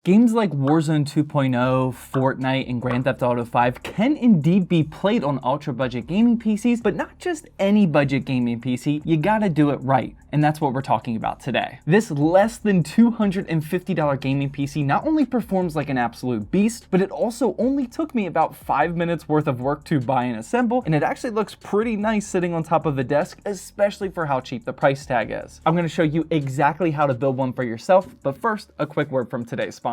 Games like Warzone 2.0, Fortnite, and Grand Theft Auto 5 can indeed be played on ultra-budget gaming PCs, but not just any budget gaming PC, you gotta do it right, and that's what we're talking about today. This less than $250 gaming PC not only performs like an absolute beast, but it also only took me about 5 minutes worth of work to buy and assemble, and it actually looks pretty nice sitting on top of a desk, especially for how cheap the price tag is. I'm gonna show you exactly how to build one for yourself, but first, a quick word from today's sponsor.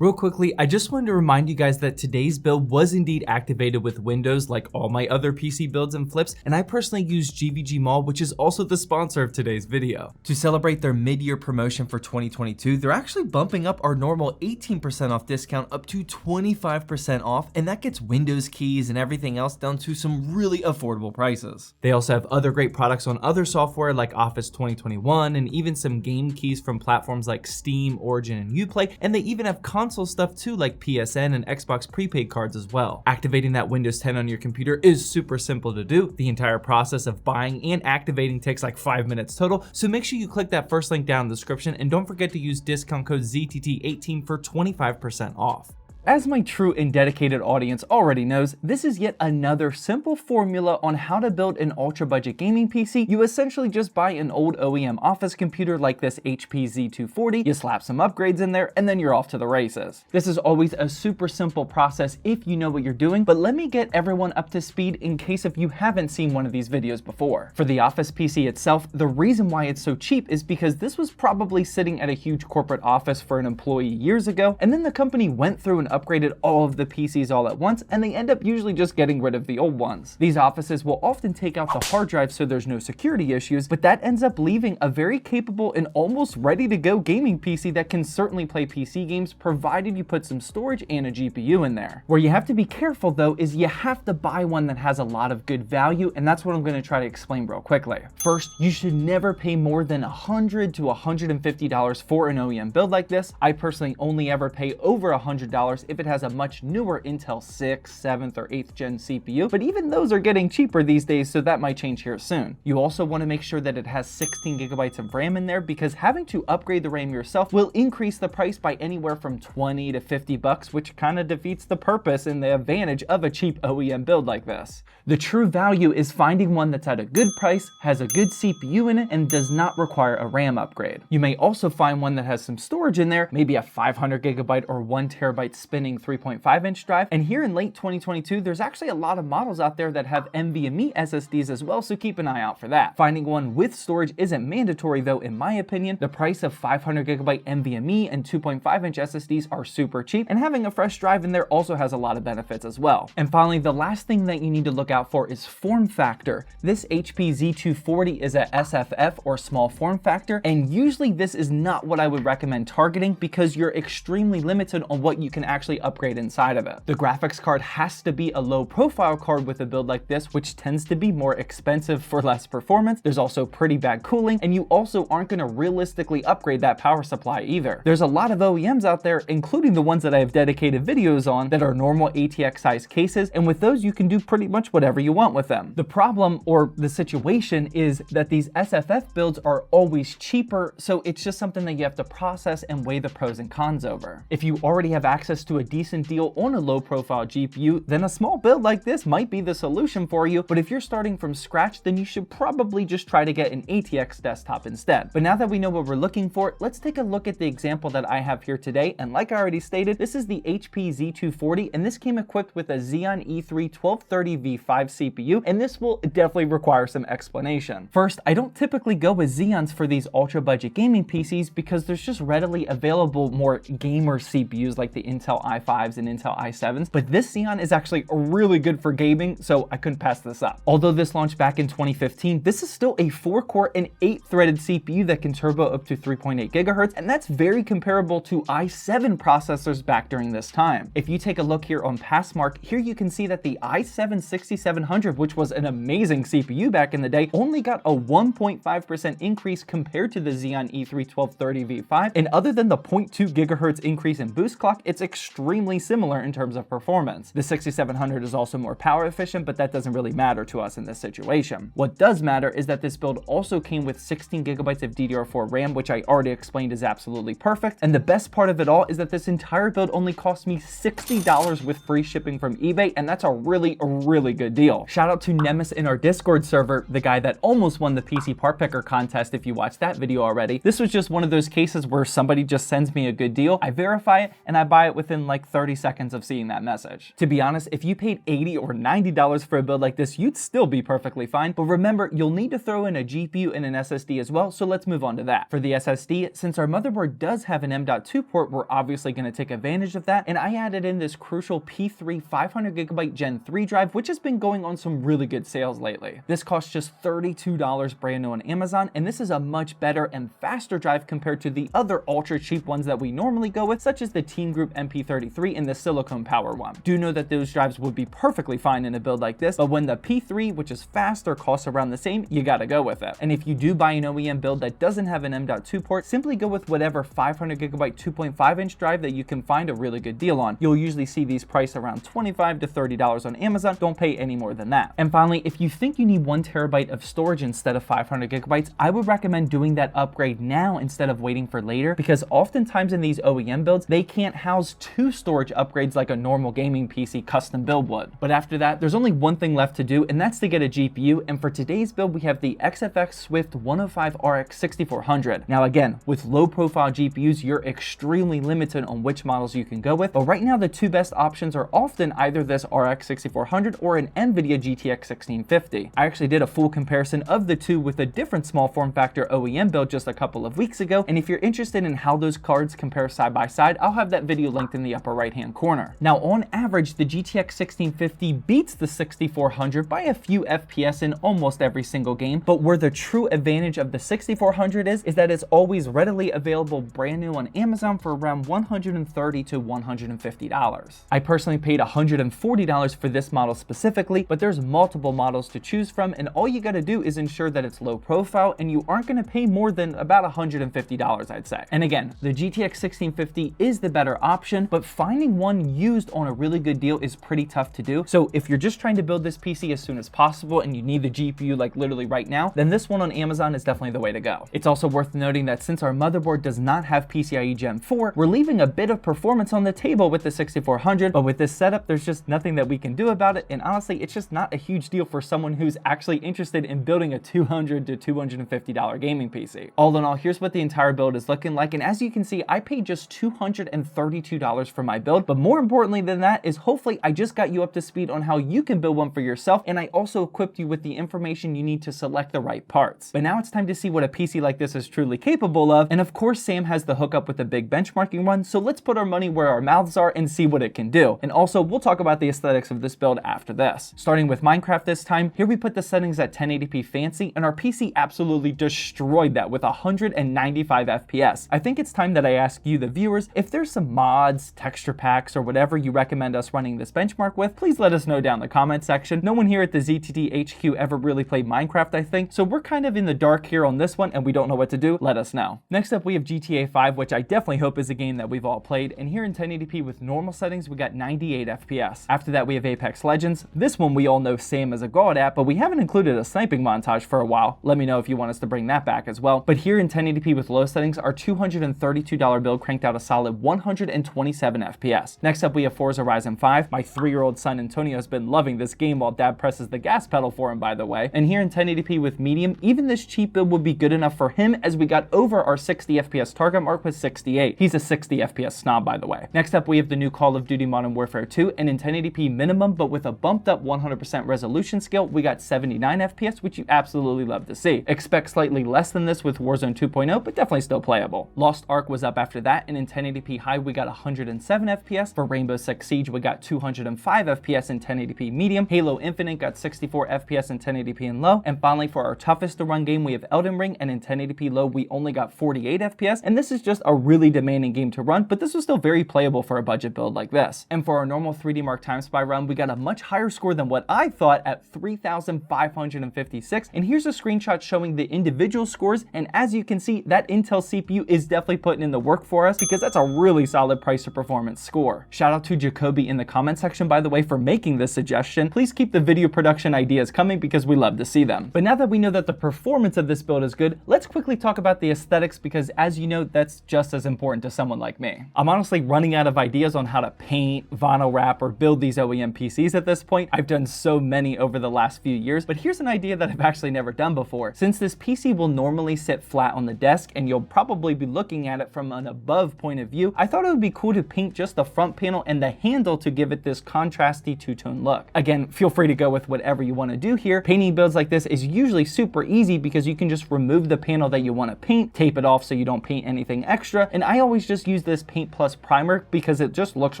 Real quickly, I just wanted to remind you guys that today's build was indeed activated with Windows like all my other PC builds and flips, and I personally use GVG Mall, which is also the sponsor of today's video. To celebrate their mid-year promotion for 2022, they're actually bumping up our normal 18% off discount up to 25% off, and that gets Windows keys and everything else down to some really affordable prices. They also have other great products on other software like Office 2021 and even some game keys from platforms like Steam, Origin, and Uplay, and they even have console stuff too like PSN and Xbox prepaid cards as well. Activating that Windows 10 on your computer is super simple to do. The entire process of buying and activating takes like 5 minutes total, so make sure you click that first link down in the description and don't forget to use discount code ZTT18 for 25% off. As my true and dedicated audience already knows, this is yet another simple formula on how to build an ultra-budget gaming PC. You essentially just buy an old OEM office computer like this HP Z240, you slap some upgrades in there, and then you're off to the races. This is always a super simple process if you know what you're doing, but let me get everyone up to speed in case if you haven't seen one of these videos before. For the Office PC itself, the reason why it's so cheap is because this was probably sitting at a huge corporate office for an employee years ago, and then the company went through and upgraded all of the PCs all at once, and they end up usually just getting rid of the old ones. These offices will often take out the hard drive so there's no security issues, but that ends up leaving a very capable and almost ready to go gaming PC that can certainly play PC games provided you put some storage and a GPU in there. Where you have to be careful though is you have to buy one that has a lot of good value, and that's what I'm going to try to explain real quickly. First, you should never pay more than $100 to $150 for an OEM build like this. I personally only ever pay over $100 if it has a much newer Intel 6th, 7th, or 8th gen CPU, but even those are getting cheaper these days, so that might change here soon. You also want to make sure that it has 16 gigabytes of RAM in there, because having to upgrade the RAM yourself will increase the price by anywhere from 20 to 50 bucks, which kind of defeats the purpose and the advantage of a cheap OEM build like this. The true value is finding one that's at a good price, has a good CPU in it, and does not require a RAM upgrade. You may also find one that has some storage in there, maybe a 500 gigabyte or 1 terabyte spinning 3.5-inch drive, and here in late 2022 there's actually a lot of models out there that have NVMe SSDs as well, so keep an eye out for that. Finding one with storage isn't mandatory though, in my opinion. The price of 500 gigabyte NVMe and 2.5-inch SSDs are super cheap, and having a fresh drive in there also has a lot of benefits as well. And finally, the last thing that you need to look out for is form factor. This HP Z240 is a SFF or small form factor, and usually this is not what I would recommend targeting because you're extremely limited on what you can actually upgrade inside of it. The graphics card has to be a low profile card with a build like this, which tends to be more expensive for less performance. There's also pretty bad cooling, and you also aren't going to realistically upgrade that power supply either. There's a lot of OEMs out there, including the ones that I have dedicated videos on, that are normal ATX size cases, and with those you can do pretty much whatever you want with them. The problem or the situation is that these SFF builds are always cheaper, so it's just something that you have to process and weigh the pros and cons over. If you already have access to a decent deal on a low profile GPU, then a small build like this might be the solution for you, but if you're starting from scratch, then you should probably just try to get an ATX desktop instead. But now that we know what we're looking for, let's take a look at the example that I have here today, and like I already stated, this is the HP Z240, and this came equipped with a Xeon E3 1230 V5 CPU, and this will definitely require some explanation. First, I don't typically go with Xeons for these ultra budget gaming PCs because there's just readily available more gamer CPUs like the Intel i5s and Intel i7s, but this Xeon is actually really good for gaming, so I couldn't pass this up. Although this launched back in 2015, this is still a 4-core and 8-threaded CPU that can turbo up to 3.8 gigahertz, and that's very comparable to i7 processors back during this time. If you take a look here on Passmark, here you can see that the i7 6700, which was an amazing CPU back in the day, only got a 1.5% increase compared to the Xeon E3 1230 V5, and other than the 0.2 gigahertz increase in boost clock, it's extremely extremely similar in terms of performance. The 6700 is also more power efficient, but that doesn't really matter to us in this situation. What does matter is that this build also came with 16 gigabytes of DDR4 RAM, which I already explained is absolutely perfect. And the best part of it all is that this entire build only cost me $60 with free shipping from eBay, and that's a really good deal. Shout out to Nemes in our Discord server, the guy that almost won the PC part picker contest if you watched that video already. This was just one of those cases where somebody just sends me a good deal, I verify it, and I buy it within like 30 seconds of seeing that message. To be honest, if you paid $80 or $90 for a build like this, you'd still be perfectly fine. But remember, you'll need to throw in a GPU and an SSD as well, so let's move on to that. For the SSD, since our motherboard does have an M.2 port, we're obviously going to take advantage of that, and I added in this crucial P3 500GB Gen 3 drive, which has been going on some really good sales lately. This costs just $32 brand new on Amazon, and this is a much better and faster drive compared to the other ultra cheap ones that we normally go with, such as the Team Group MP33 and the silicone power one. Do know that those drives would be perfectly fine in a build like this, but when the P3, which is faster, costs around the same, you gotta go with it. And if you do buy an OEM build that doesn't have an M.2 port, simply go with whatever 500GB 2.5-inch drive that you can find a really good deal on. You'll usually see these priced around $25 to $30 on Amazon. Don't pay any more than that. And finally, if you think you need 1 terabyte of storage instead of 500 gigabytes, I would recommend doing that upgrade now instead of waiting for later, because oftentimes in these OEM builds, they can't house 2 storage upgrades like a normal gaming PC custom build would. But after that, there's only one thing left to do, and that's to get a GPU. And for today's build, we have the XFX Swift 105 RX 6400. Now again, with low profile GPUs, you're extremely limited on which models you can go with, but right now the two best options are often either this RX 6400 or an NVIDIA GTX 1650. I actually did a full comparison of the two with a different small form factor OEM build just a couple of weeks ago, and if you're interested in how those cards compare side by side, I'll have that video linked in the upper right hand corner. Now on average, the GTX 1650 beats the 6400 by a few FPS in almost every single game, but where the true advantage of the 6400 is that it's always readily available brand new on Amazon for around $130 to $150. I personally paid $140 for this model specifically, but there's multiple models to choose from, and all you gotta do is ensure that it's low profile, and you aren't gonna pay more than about $150, I'd say. And again, the GTX 1650 is the better option, but finding one used on a really good deal is pretty tough to do. So if you're just trying to build this PC as soon as possible and you need the GPU like literally right now, then this one on Amazon is definitely the way to go. It's also worth noting that since our motherboard does not have PCIe Gen 4, we're leaving a bit of performance on the table with the 6400, but with this setup, there's just nothing that we can do about it, and honestly, it's just not a huge deal for someone who's actually interested in building a $200 to $250 gaming PC. All in all, here's what the entire build is looking like, and as you can see, I paid just $232 for my build, but more importantly than that is hopefully I just got you up to speed on how you can build one for yourself, and I also equipped you with the information you need to select the right parts. But now it's time to see what a PC like this is truly capable of, and of course Sam has the hookup with the big benchmarking run, so let's put our money where our mouths are and see what it can do. And also, we'll talk about the aesthetics of this build after this. Starting with Minecraft this time, here we put the settings at 1080p fancy, and our PC absolutely destroyed that with 195 FPS. I think it's time that I ask you, the viewers, if there's some mods, texture packs, or whatever you recommend us running this benchmark with, please let us know down in the comment section. No one here at the ZTT HQ ever really played Minecraft, I think, so we're kind of in the dark here on this one, and we don't know what to do. Let us know. Next up, we have GTA 5, which I definitely hope is a game that we've all played, and here in 1080p with normal settings, we got 98 FPS. After that, we have Apex Legends. This one we all know Sam is a god at, but we haven't included a sniping montage for a while. Let me know if you want us to bring that back as well. But here in 1080p with low settings, our $232 build cranked out a solid 127 FPS. Next up, we have Forza Horizon 5. My 3-year-old son Antonio has been loving this game while dad presses the gas pedal for him, by the way. And here in 1080p with medium, even this cheap build would be good enough for him, as we got over our 60 FPS target mark with 68. He's a 60 FPS snob, by the way. Next up, we have the new Call of Duty Modern Warfare 2, and in 1080p minimum, but with a bumped up 100% resolution scale, we got 79 FPS, which you absolutely love to see. Expect slightly less than this with Warzone 2.0, but definitely still playable. Lost Ark was up after that, and in 1080p high, we got 107 FPS. For Rainbow Six Siege, we got 205 FPS in 1080p medium. Halo Infinite got 64 FPS in 1080p and low. And finally, for our toughest to run game, we have Elden Ring, and in 1080p low, we only got 48 FPS, and this is just a really demanding game to run, but this was still very playable for a budget build like this. And for our normal 3D Mark Time Spy run, we got a much higher score than what I thought at 3,556, and here's a screenshot showing the individual scores, and as you can see, that Intel CPU is definitely putting in the work for us, because that's a really solid price to performance score. Shout out to Jacoby in the comment section, by the way, for making this suggestion. Please keep the video production ideas coming because we love to see them. But now that we know that the performance of this build is good, let's quickly talk about the aesthetics because, as you know, that's just as important to someone like me. I'm honestly running out of ideas on how to paint, vinyl wrap, or build these OEM PCs at this point. I've done so many over the last few years, but here's an idea that I've actually never done before. Since this PC will normally sit flat on the desk and you'll probably be looking at it from an above point of view, I thought it would be cool to paint just the front panel and the handle to give it this contrasty two-tone look. Again, feel free to go with whatever you want to do here. Painting builds like this is usually super easy because you can just remove the panel that you want to paint, tape it off so you don't paint anything extra, and I always just use this Paint Plus primer because it just looks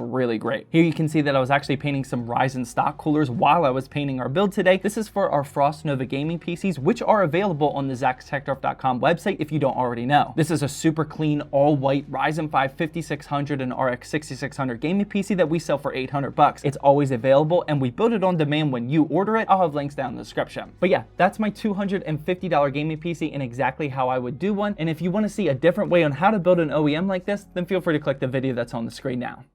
really great. Here you can see that I was actually painting some Ryzen stock coolers while I was painting our build today. This is for our Frost Nova gaming PCs, which are available on the ZachsTechDrift.com website if you don't already know. This is a super clean, all-white Ryzen 5 5600 and RX 6600 gaming PC that we sell for $800. It's always available, and we build it on demand when you order it. I'll have links down in the description. But yeah, that's my $250 gaming PC and exactly how I would do one. And if you want to see a different way on how to build an OEM like this, then feel free to click the video that's on the screen now.